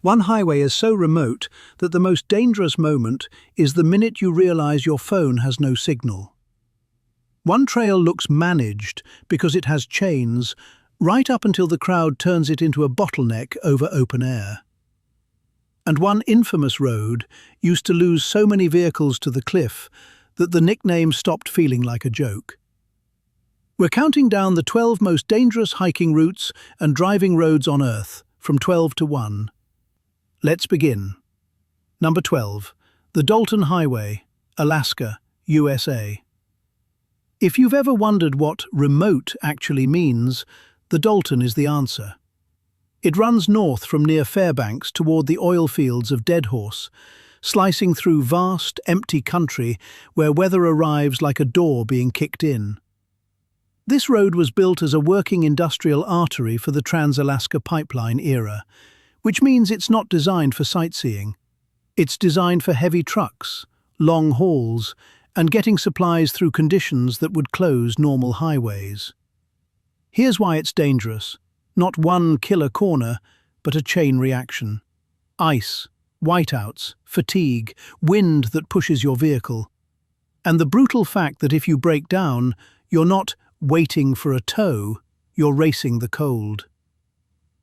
One highway is so remote that the most dangerous moment is the minute you realize your phone has no signal. One trail looks managed because it has chains, right up until the crowd turns it into a bottleneck over open air. And one infamous road used to lose so many vehicles to the cliff that the nickname stopped feeling like a joke. We're counting down the 12 most dangerous hiking routes and driving roads on Earth, from 12 to 1. Let's begin. Number 12. The Dalton Highway, Alaska, USA. If you've ever wondered what remote actually means, the Dalton is the answer. It runs north from near Fairbanks toward the oil fields of Deadhorse, slicing through vast, empty country where weather arrives like a door being kicked in. This road was built as a working industrial artery for the Trans-Alaska Pipeline era, which means it's not designed for sightseeing. It's designed for heavy trucks, long hauls, and getting supplies through conditions that would close normal highways. Here's why it's dangerous. Not one killer corner, but a chain reaction. Ice, whiteouts, fatigue, wind that pushes your vehicle. And the brutal fact that if you break down, you're not waiting for a tow, you're racing the cold.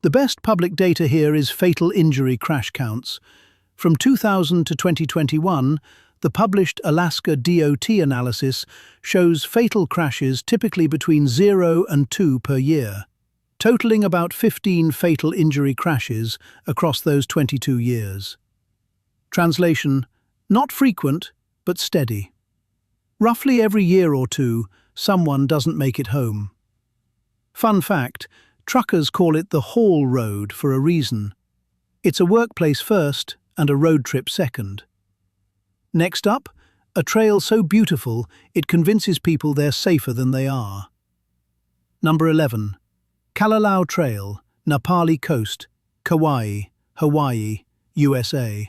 The best public data here is fatal injury crash counts. From 2000 to 2021, the published Alaska DOT analysis shows fatal crashes typically between 0 and 2 per year, totaling about 15 fatal injury crashes across those 22 years. Translation: not frequent, but steady. Roughly every year or two, someone doesn't make it home. Fun fact, truckers call it the haul road for a reason. It's a workplace first and a road trip second. Next up, a trail so beautiful it convinces people they're safer than they are. Number 11. Kalalau Trail, Napali Coast, Kauai, Hawaii, USA.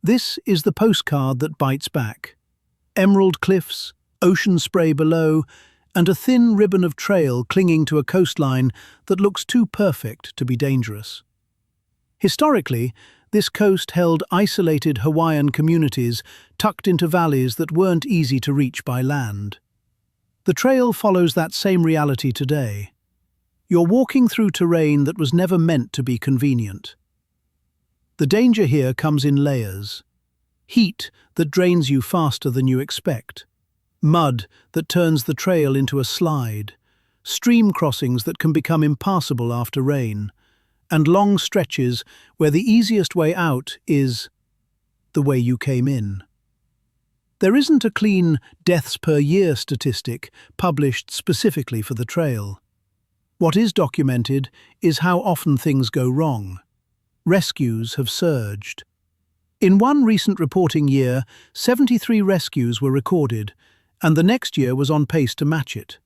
This is the postcard that bites back. Emerald cliffs, ocean spray below, and a thin ribbon of trail clinging to a coastline that looks too perfect to be dangerous. Historically, this coast held isolated Hawaiian communities tucked into valleys that weren't easy to reach by land. The trail follows that same reality today. You're walking through terrain that was never meant to be convenient. The danger here comes in layers. Heat that drains you faster than you expect. Mud that turns the trail into a slide. Stream crossings that can become impassable after rain. And long stretches where the easiest way out is the way you came in. There isn't a clean deaths per year statistic published specifically for the trail. What is documented is how often things go wrong. Rescues have surged. In one recent reporting year, 73 rescues were recorded, and the next year was on pace to match it.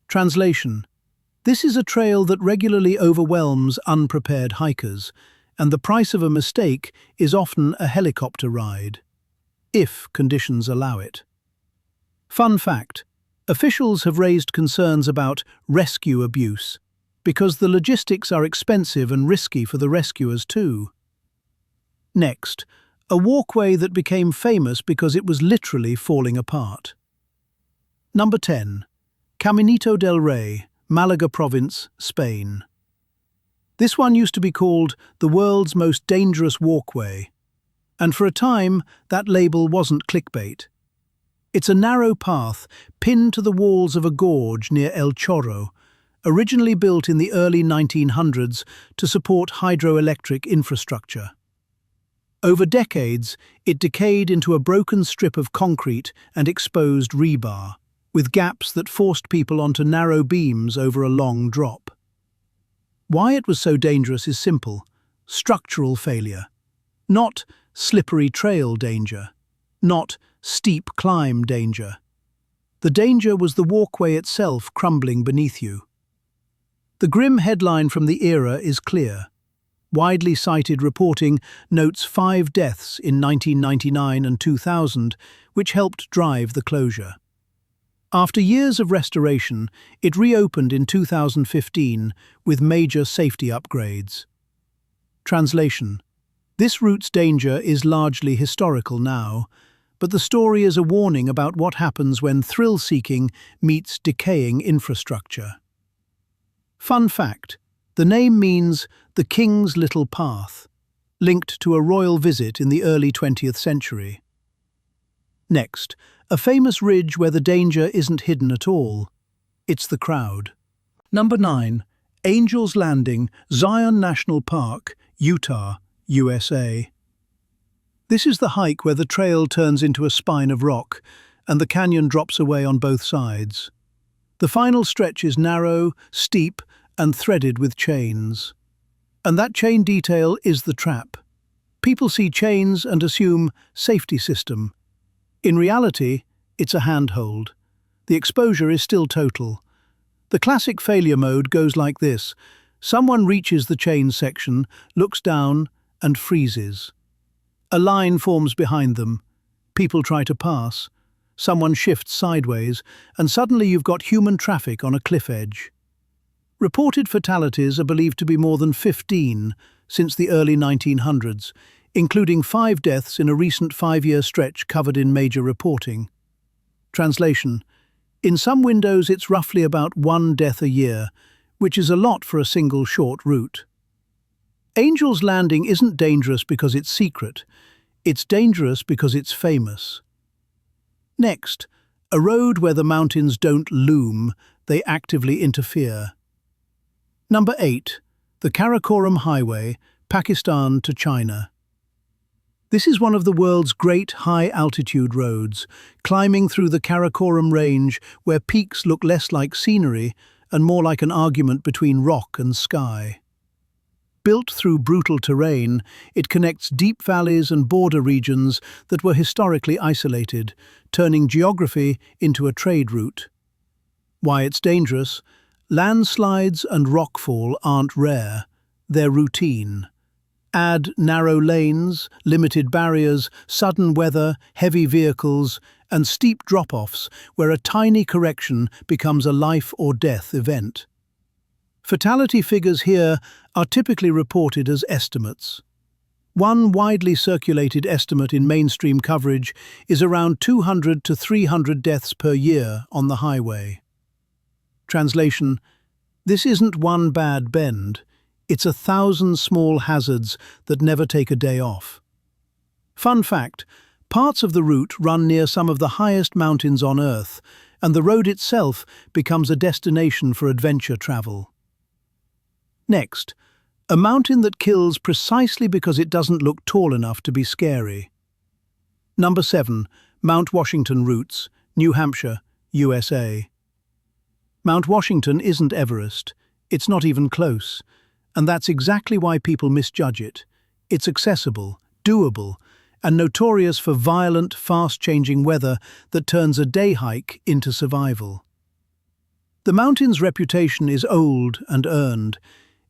Translation: this is a trail that regularly overwhelms unprepared hikers, and the price of a mistake is often a helicopter ride, if conditions allow it. Fun fact: officials have raised concerns about rescue abuse, because the logistics are expensive and risky for the rescuers too. Next, a walkway that became famous because it was literally falling apart. Number 10. Caminito del Rey, Malaga Province, Spain. This one used to be called the world's most dangerous walkway, and for a time that label wasn't clickbait. It's a narrow path pinned to the walls of a gorge near El Chorro, originally built in the early 1900s to support hydroelectric infrastructure. Over decades, it decayed into a broken strip of concrete and exposed rebar, with gaps that forced people onto narrow beams over a long drop. Why it was so dangerous is simple: structural failure. Not slippery trail danger. Not steep climb danger. The danger was the walkway itself crumbling beneath you. The grim headline from the era is clear. Widely cited reporting notes 5 deaths in 1999 and 2000, which helped drive the closure. After years of restoration, it reopened in 2015 with major safety upgrades. Translation: this route's danger is largely historical now, but the story is a warning about what happens when thrill-seeking meets decaying infrastructure. Fun fact: the name means the King's Little Path, linked to a royal visit in the early 20th century. Next, a famous ridge where the danger isn't hidden at all. It's the crowd. Number 9. Angel's Landing, Zion National Park, Utah, USA. This is the hike where the trail turns into a spine of rock, and the canyon drops away on both sides. The final stretch is narrow, steep, and threaded with chains. And that chain detail is the trap. People see chains and assume safety system. In reality, it's a handhold. The exposure is still total. The classic failure mode goes like this. Someone reaches the chain section, looks down, and freezes. A line forms behind them. People try to pass. Someone shifts sideways, and suddenly you've got human traffic on a cliff edge. Reported fatalities are believed to be more than 15 since the early 1900s, including 5 deaths in a recent 5-year stretch covered in major reporting. Translation: in some windows it's roughly about 1 death a year, which is a lot for a single short route. Angel's Landing isn't dangerous because it's secret. It's dangerous because it's famous. Next, a road where the mountains don't loom, they actively interfere. Number 8. The Karakoram Highway, Pakistan to China. This is one of the world's great high-altitude roads, climbing through the Karakoram Range where peaks look less like scenery and more like an argument between rock and sky. Built through brutal terrain, it connects deep valleys and border regions that were historically isolated, turning geography into a trade route. Why it's dangerous? Landslides and rockfall aren't rare, they're routine. Add narrow lanes, limited barriers, sudden weather, heavy vehicles, and steep drop-offs where a tiny correction becomes a life-or-death event. Fatality figures here are typically reported as estimates. One widely circulated estimate in mainstream coverage is around 200 to 300 deaths per year on the highway. Translation: this isn't one bad bend. It's 1,000 small hazards that never take a day off. Fun fact: parts of the route run near some of the highest mountains on Earth, and the road itself becomes a destination for adventure travel. Next, a mountain that kills precisely because it doesn't look tall enough to be scary. Number 7. Mount Washington Routes, New Hampshire, USA. Mount Washington isn't Everest. It's not even close. And that's exactly why people misjudge it. It's accessible, doable, and notorious for violent, fast-changing weather that turns a day hike into survival. The mountain's reputation is old and earned.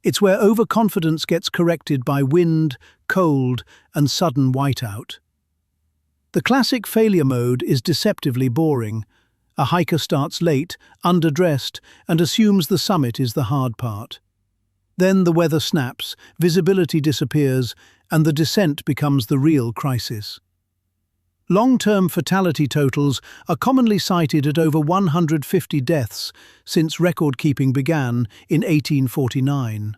It's where overconfidence gets corrected by wind, cold, and sudden whiteout. The classic failure mode is deceptively boring. A hiker starts late, underdressed, and assumes the summit is the hard part. Then the weather snaps, visibility disappears, and the descent becomes the real crisis. Long-term fatality totals are commonly cited at over 150 deaths since record-keeping began in 1849.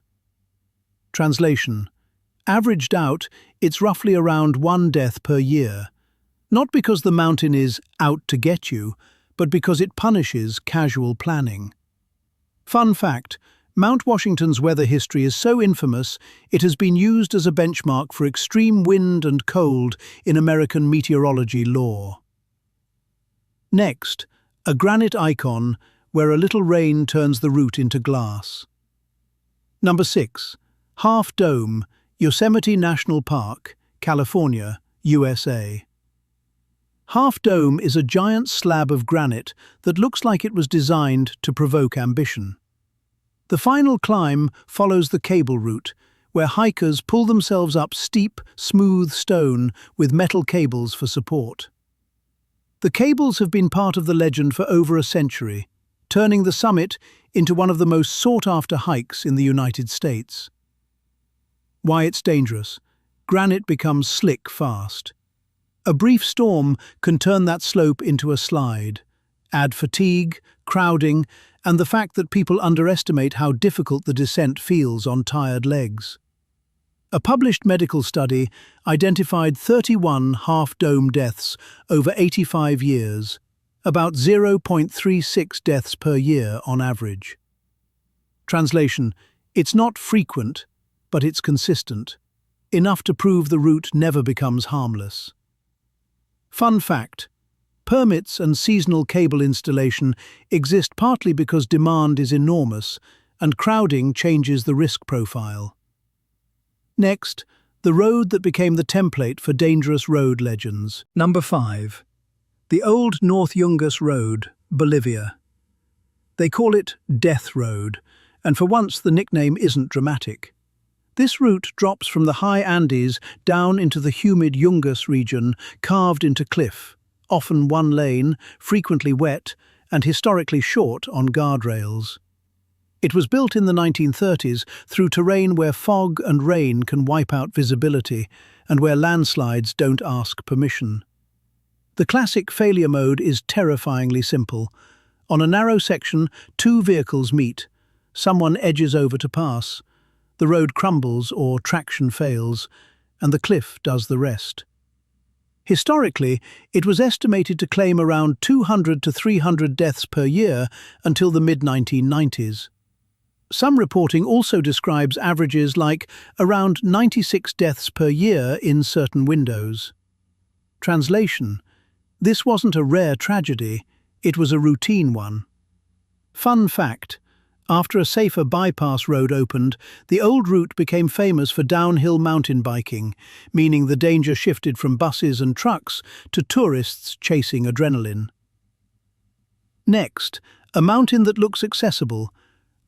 Translation: averaged out, it's roughly around 1 death per year. Not because the mountain is out to get you, but because it punishes casual planning. Fun fact: Mount Washington's weather history is so infamous it has been used as a benchmark for extreme wind and cold in American meteorology lore. Next, a granite icon where a little rain turns the route into glass. Number 6. Half Dome, Yosemite National Park, California, USA. Half Dome is a giant slab of granite that looks like it was designed to provoke ambition. The final climb follows the cable route, where hikers pull themselves up steep, smooth stone with metal cables for support. The cables have been part of the legend for over a century, turning the summit into one of the most sought-after hikes in the United States. Why it's dangerous. Granite becomes slick fast. A brief storm can turn that slope into a slide. Add fatigue, crowding, and the fact that people underestimate how difficult the descent feels on tired legs. A published medical study identified 31 half-dome deaths over 85 years, about 0.36 deaths per year on average. Translation: it's not frequent, but it's consistent, enough to prove the route never becomes harmless. Fun fact: permits and seasonal cable installation exist partly because demand is enormous and crowding changes the risk profile. Next, the road that became the template for dangerous road legends. Number 5. The Old North Yungas Road, Bolivia. They call it Death Road, and for once the nickname isn't dramatic. This route drops from the high Andes down into the humid Yungas region, carved into cliff, often one lane, frequently wet, and historically short on guardrails. It was built in the 1930s through terrain where fog and rain can wipe out visibility and where landslides don't ask permission. The classic failure mode is terrifyingly simple. On a narrow section, two vehicles meet. Someone edges over to pass. The road crumbles or traction fails, and the cliff does the rest. Historically, it was estimated to claim around 200 to 300 deaths per year until the mid-1990s. Some reporting also describes averages like around 96 deaths per year in certain windows. Translation: this wasn't a rare tragedy, it was a routine one. Fun fact: after a safer bypass road opened, the old route became famous for downhill mountain biking, meaning the danger shifted from buses and trucks to tourists chasing adrenaline. Next, a mountain that looks accessible,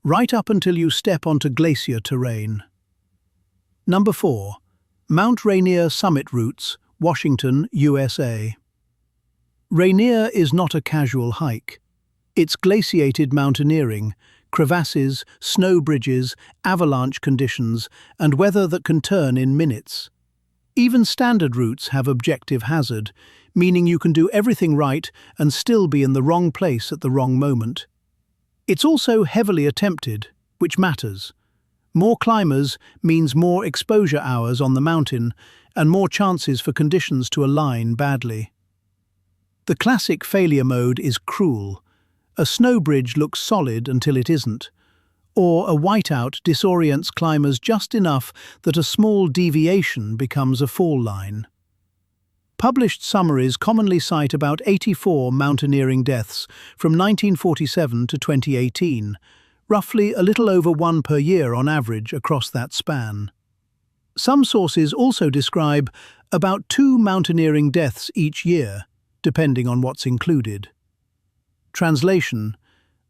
right up until you step onto glacier terrain. Number 4. Mount Rainier Summit Routes, Washington, USA. Rainier is not a casual hike. It's glaciated mountaineering, crevasses, snow bridges, avalanche conditions, and weather that can turn in minutes. Even standard routes have objective hazard, meaning you can do everything right and still be in the wrong place at the wrong moment. It's also heavily attempted, which matters. More climbers means more exposure hours on the mountain and more chances for conditions to align badly. The classic failure mode is cruel. A snow bridge looks solid until it isn't, or a whiteout disorients climbers just enough that a small deviation becomes a fall line. Published summaries commonly cite about 84 mountaineering deaths from 1947 to 2018, roughly a little over one per year on average across that span. Some sources also describe about 2 mountaineering deaths each year, depending on what's included. Translation: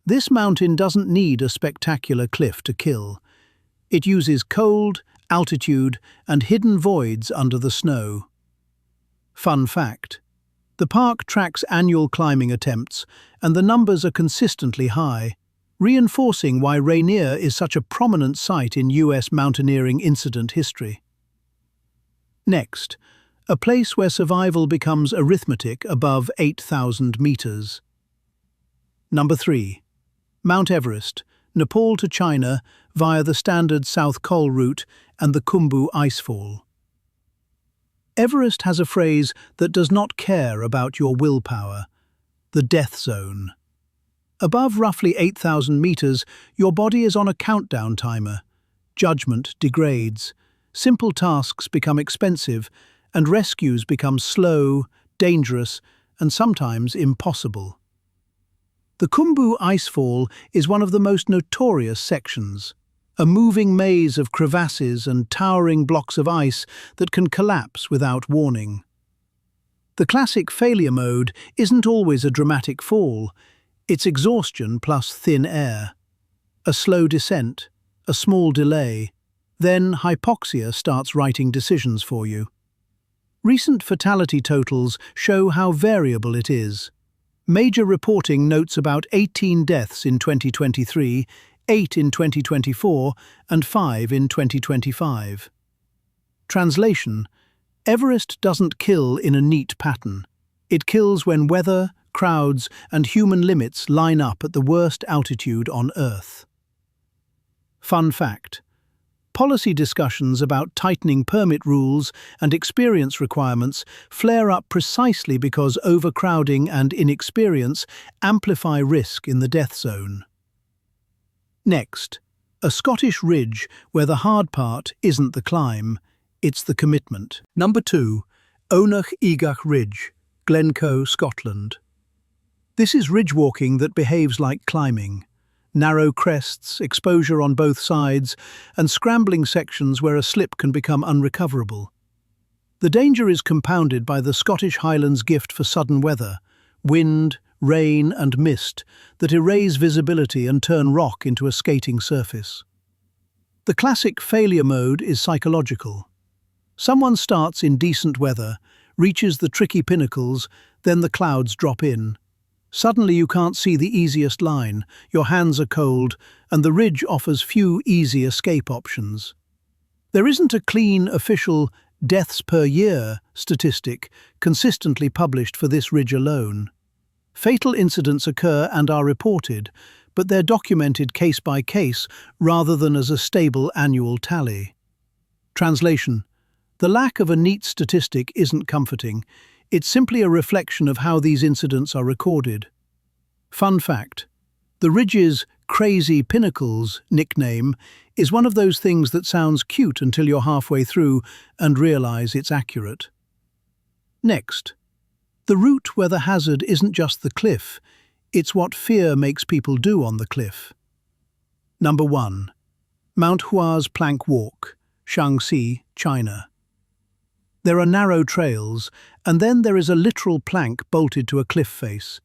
this mountain doesn't need a spectacular cliff to kill. It uses cold, altitude, and hidden voids under the snow. Fun fact: the park tracks annual climbing attempts, and the numbers are consistently high, reinforcing why Rainier is such a prominent site in US mountaineering incident history. Next, a place where survival becomes arithmetic above 8,000 meters. Number 3. Mount Everest, Nepal to China via the standard South Col route and the Khumbu Icefall. Everest has a phrase that does not care about your willpower: the death zone. Above roughly 8,000 meters, your body is on a countdown timer. Judgment degrades, simple tasks become expensive, and rescues become slow, dangerous, and sometimes impossible. The Khumbu Icefall is one of the most notorious sections, a moving maze of crevasses and towering blocks of ice that can collapse without warning. The classic failure mode isn't always a dramatic fall, it's exhaustion plus thin air. A slow descent, a small delay, then hypoxia starts writing decisions for you. Recent fatality totals show how variable it is. Major reporting notes about 18 deaths in 2023, 8 in 2024, and 5 in 2025. Translation: Everest doesn't kill in a neat pattern. It kills when weather, crowds, and human limits line up at the worst altitude on Earth. Fun fact: policy discussions about tightening permit rules and experience requirements flare up precisely because overcrowding and inexperience amplify risk in the death zone. Next, a Scottish ridge where the hard part isn't the climb, it's the commitment. Number 2, Onach Igach Ridge, Glencoe, Scotland. This is ridge walking that behaves like climbing. Narrow crests, exposure on both sides, and scrambling sections where a slip can become unrecoverable. The danger is compounded by the Scottish Highlands' gift for sudden weather, wind, rain and mist that erase visibility and turn rock into a skating surface. The classic failure mode is psychological. Someone starts in decent weather, reaches the tricky pinnacles, then the clouds drop in. Suddenly you can't see the easiest line, your hands are cold, and the ridge offers few easy escape options. There isn't a clean, official deaths per year statistic consistently published for this ridge alone. Fatal incidents occur and are reported, but they're documented case by case rather than as a stable annual tally. Translation: the lack of a neat statistic isn't comforting. It's simply a reflection of how these incidents are recorded. Fun fact: the ridge's Crazy Pinnacles nickname is one of those things that sounds cute until you're halfway through and realize it's accurate. Next, the route where the hazard isn't just the cliff, it's what fear makes people do on the cliff. Number 1. Mount Hua's Plank Walk, Shaanxi, China. There are narrow trails, and then there is a literal plank bolted to a cliff face.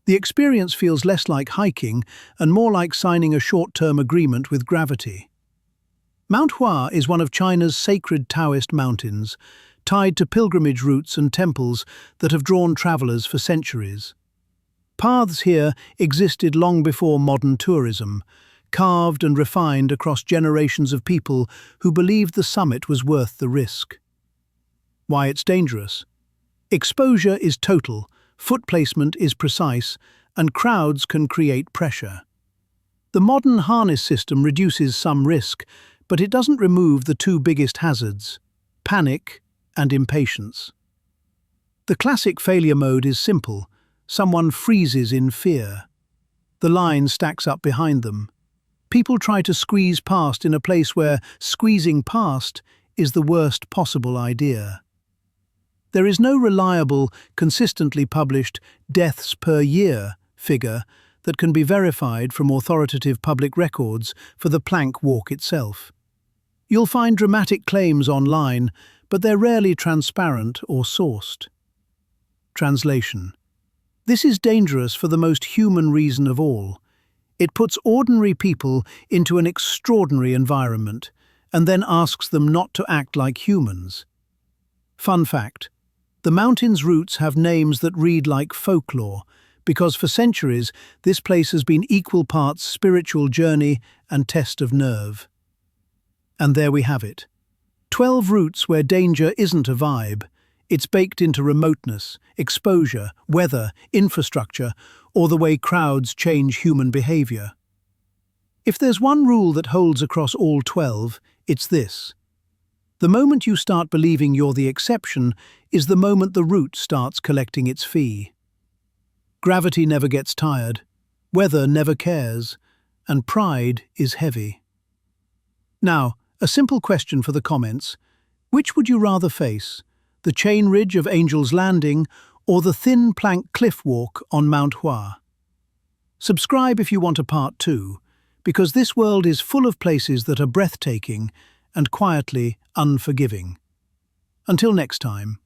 The experience feels less like hiking and more like signing a short-term agreement with gravity. Mount Hua is one of China's sacred Taoist mountains, tied to pilgrimage routes and temples that have drawn travelers for centuries. Paths here existed long before modern tourism, carved and refined across generations of people who believed the summit was worth the risk. Why it's dangerous? Exposure is total, foot placement is precise, and crowds can create pressure. The modern harness system reduces some risk, but it doesn't remove the two biggest hazards: panic and impatience. The classic failure mode is simple: someone freezes in fear. The line stacks up behind them. People try to squeeze past in a place where squeezing past is the worst possible idea. There is no reliable, consistently published deaths per year figure that can be verified from authoritative public records for the plank walk itself. You'll find dramatic claims online, but they're rarely transparent or sourced. Translation: this is dangerous for the most human reason of all. It puts ordinary people into an extraordinary environment and then asks them not to act like humans. Fun fact: the mountain's roots have names that read like folklore, because for centuries this place has been equal parts spiritual journey and test of nerve. And there we have it. 12 routes where danger isn't a vibe. It's baked into remoteness, exposure, weather, infrastructure, or the way crowds change human behavior. If there's one rule that holds across all 12, it's this: the moment you start believing you're the exception is the moment the route starts collecting its fee. Gravity never gets tired, weather never cares, and pride is heavy. Now, a simple question for the comments: which would you rather face, the chain ridge of Angel's Landing or the thin plank cliff walk on Mount Hua? Subscribe if you want a part 2, because this world is full of places that are breathtaking and quietly unforgiving. Until next time.